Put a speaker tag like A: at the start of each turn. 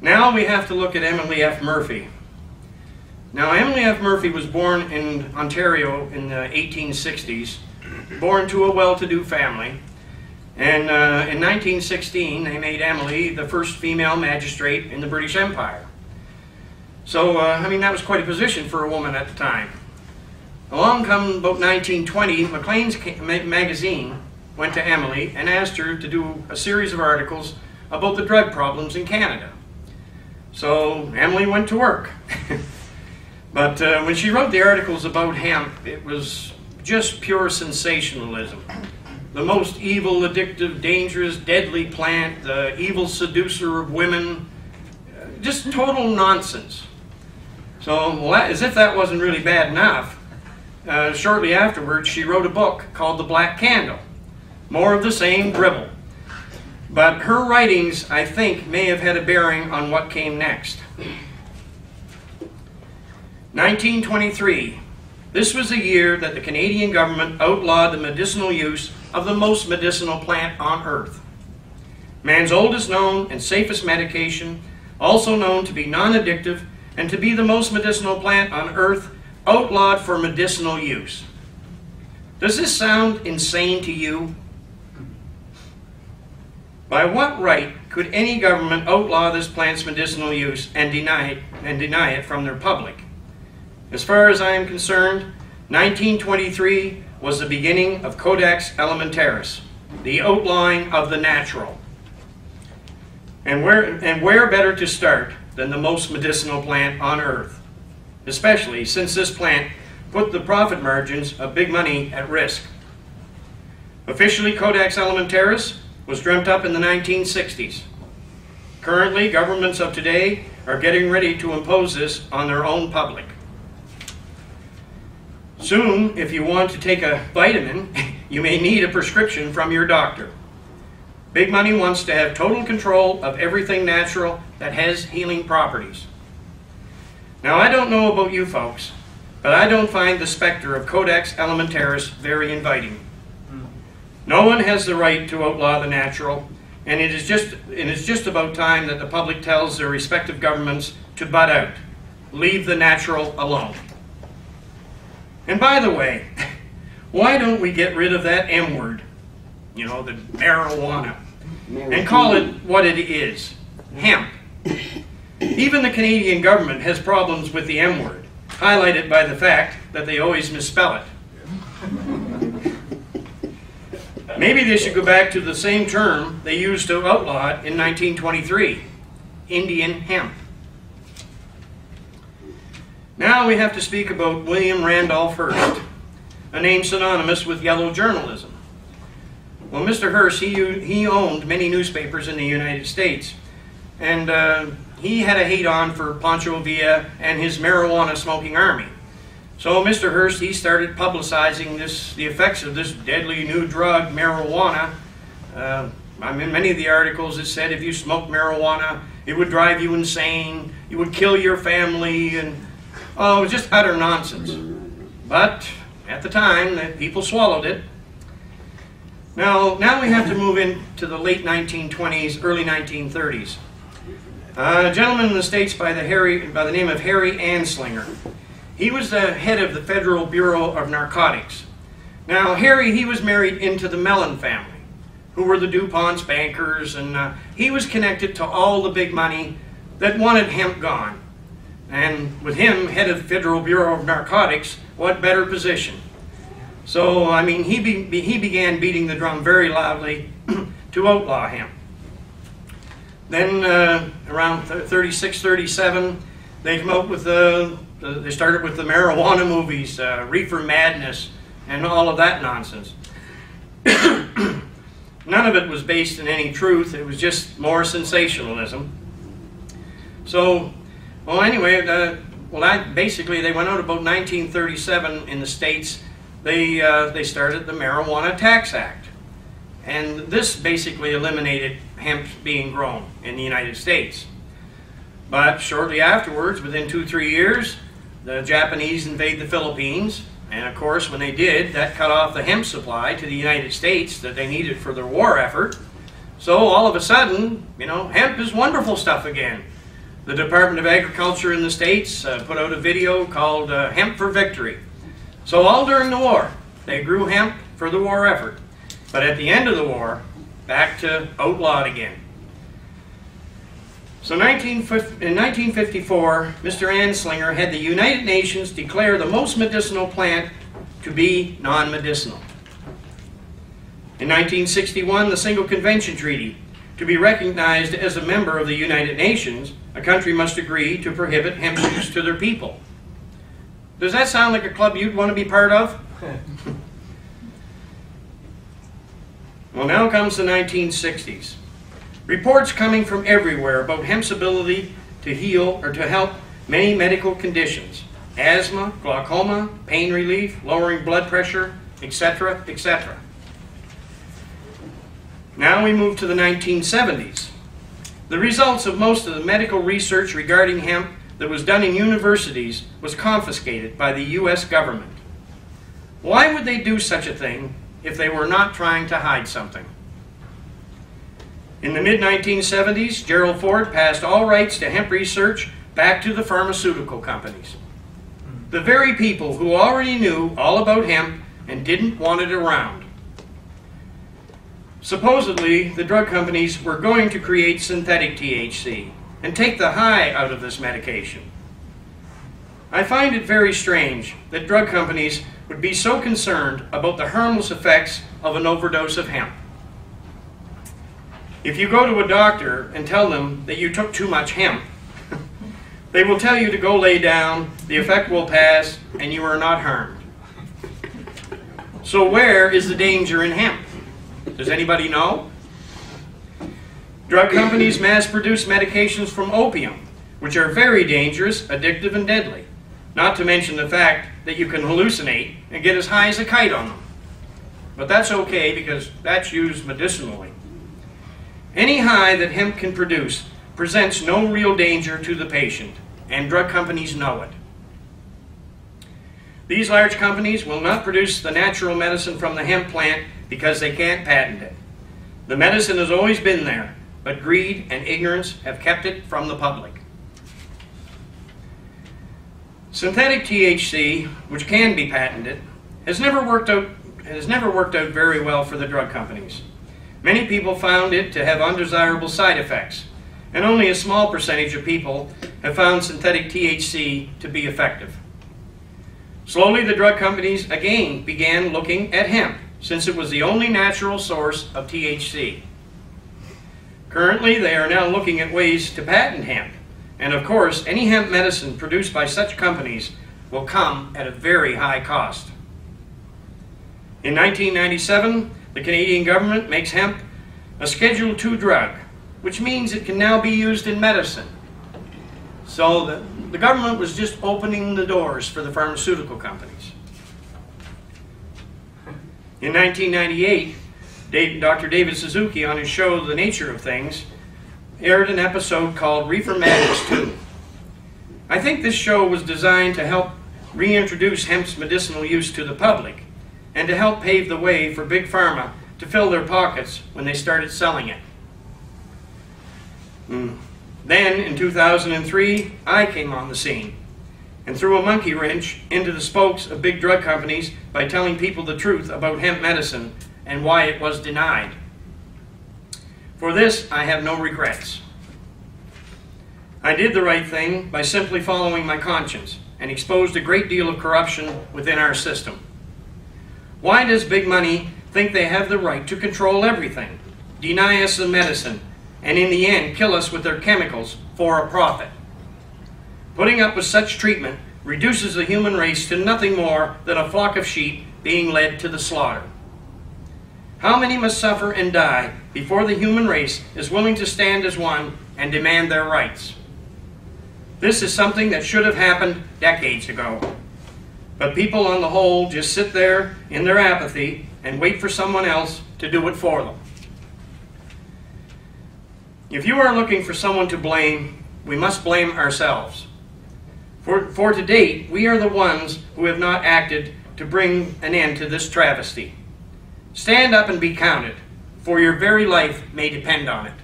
A: Now we have to look at Emily F. Murphy. Now, Emily F. Murphy was born in Ontario in the 1860s, born to a well-to-do family. And in 1916, they made Emily the first female magistrate in the British Empire. So, I mean, that was quite a position for a woman at the time. Along come about 1920, Maclean's magazine went to Emily and asked her to do a series of articles about the drug problems in Canada. So, Emily went to work. But when she wrote the articles about hemp, it was just pure sensationalism. The most evil, addictive, dangerous, deadly plant, the evil seducer of women, just total nonsense. So, well, as if that wasn't really bad enough, shortly afterwards she wrote a book called The Black Candle. More of the same dribble. But her writings, I think, may have had a bearing on what came next. 1923. This was the year that the Canadian government outlawed the medicinal use of the most medicinal plant on earth. Man's oldest known and safest medication, also known to be non-addictive and to be the most medicinal plant on earth, outlawed for medicinal use. Does this sound insane to you? By what right could any government outlaw this plant's medicinal use and deny it from their public? As far as I am concerned, 1923 was the beginning of Codex Alimentarius, the outlawing of the natural. And where better to start than the most medicinal plant on earth, especially since this plant put the profit margins of big money at risk. Officially, Codex Alimentarius was dreamt up in the 1960s. Currently, governments of today are getting ready to impose this on their own public. Soon, if you want to take a vitamin, you may need a prescription from your doctor. Big money wants to have total control of everything natural that has healing properties. Now, I don't know about you folks, but I don't find the specter of Codex Alimentarius very inviting. No one has the right to outlaw the natural, and it is just about time that the public tells their respective governments to butt out. Leave the natural alone. And by the way, why don't we get rid of that M word? You know, the marijuana. And call it what it is. Hemp. Even the Canadian government has problems with the M word, highlighted by the fact that they always misspell it. Maybe they should go back to the same term they used to outlaw it in 1923, Indian hemp. Now we have to speak about William Randolph Hearst, a name synonymous with yellow journalism. Well, Mr. Hearst, he owned many newspapers in the United States, and he had a hate-on for Pancho Villa and his marijuana-smoking army. So Mr. Hearst, he started publicizing the effects of this deadly new drug, marijuana. I mean, many of the articles it said if you smoked marijuana, it would drive you insane, it would kill your family, and oh, it was just utter nonsense. But at the time, the people swallowed it. Now we have to move into the late 1920s, early 1930s. A gentleman in the States by the name of Harry Anslinger. He was the head of the Federal Bureau of Narcotics. Now, Harry, he was married into the Mellon family, who were the DuPont's bankers, and he was connected to all the big money that wanted hemp gone. And with him, head of the Federal Bureau of Narcotics, what better position? So, I mean, he began beating the drum very loudly to outlaw hemp. Then, around 36, 37, they come out with they started with the marijuana movies, Reefer Madness, and all of that nonsense. None of it was based in any truth. It was just more sensationalism. So, well, anyway, basically they went out about 1937 in the States. They started the Marijuana Tax Act. And this basically eliminated hemp being grown in the United States. But shortly afterwards, within 2-3 years, the Japanese invade the Philippines. And of course, when they did, that cut off the hemp supply to the United States that they needed for their war effort. So all of a sudden, you know, hemp is wonderful stuff again. The Department of Agriculture in the States put out a video called Hemp for Victory. So all during the war, they grew hemp for the war effort. But at the end of the war, back to outlawed again. So in 1954, Mr. Anslinger had the United Nations declare the most medicinal plant to be non-medicinal. In 1961, the Single Convention Treaty. To be recognized as a member of the United Nations, a country must agree to prohibit hemp use to their people. Does that sound like a club you'd want to be part of? Well, now comes the 1960s. Reports coming from everywhere about hemp's ability to heal or to help many medical conditions. Asthma, glaucoma, pain relief, lowering blood pressure, etc., etc. Now we move to the 1970s. The results of most of the medical research regarding hemp that was done in universities was confiscated by the U.S. government. Why would they do such a thing if they were not trying to hide something? In the mid-1970s, Gerald Ford passed all rights to hemp research back to the pharmaceutical companies. The very people who already knew all about hemp and didn't want it around. Supposedly, the drug companies were going to create synthetic THC and take the high out of this medication. I find it very strange that drug companies would be so concerned about the harmless effects of an overdose of hemp. If you go to a doctor and tell them that you took too much hemp, they will tell you to go lay down, the effect will pass, and you are not harmed. So where is the danger in hemp? Does anybody know? Drug companies mass-produce medications from opium, which are very dangerous, addictive, and deadly. Not to mention the fact that you can hallucinate and get as high as a kite on them. But that's okay because that's used medicinally. Any high that hemp can produce presents no real danger to the patient, and drug companies know it. These large companies will not produce the natural medicine from the hemp plant because they can't patent it. The medicine has always been there, but greed and ignorance have kept it from the public. Synthetic THC, which can be patented, has never worked out very well for the drug companies. Many people found it to have undesirable side effects, and only a small percentage of people have found synthetic THC to be effective. Slowly, the drug companies again began looking at hemp, since it was the only natural source of THC. Currently, they are now looking at ways to patent hemp, and of course, any hemp medicine produced by such companies will come at a very high cost. In 1997, the Canadian government makes hemp a Schedule II drug, which means it can now be used in medicine. So the government was just opening the doors for the pharmaceutical companies. In 1998, Dr. David Suzuki, on his show The Nature of Things, aired an episode called Reefer Madness 2. I think this show was designed to help reintroduce hemp's medicinal use to the public and to help pave the way for Big Pharma to fill their pockets when they started selling it. Then, in 2003, I came on the scene and threw a monkey wrench into the spokes of big drug companies by telling people the truth about hemp medicine and why it was denied. For this, I have no regrets. I did the right thing by simply following my conscience and exposed a great deal of corruption within our system. Why does big money think they have the right to control everything, deny us the medicine, and in the end kill us with their chemicals for a profit? Putting up with such treatment reduces the human race to nothing more than a flock of sheep being led to the slaughter. How many must suffer and die before the human race is willing to stand as one and demand their rights? This is something that should have happened decades ago. But people on the whole just sit there in their apathy and wait for someone else to do it for them. If you are looking for someone to blame, we must blame ourselves. For to date, we are the ones who have not acted to bring an end to this travesty. Stand up and be counted, for your very life may depend on it.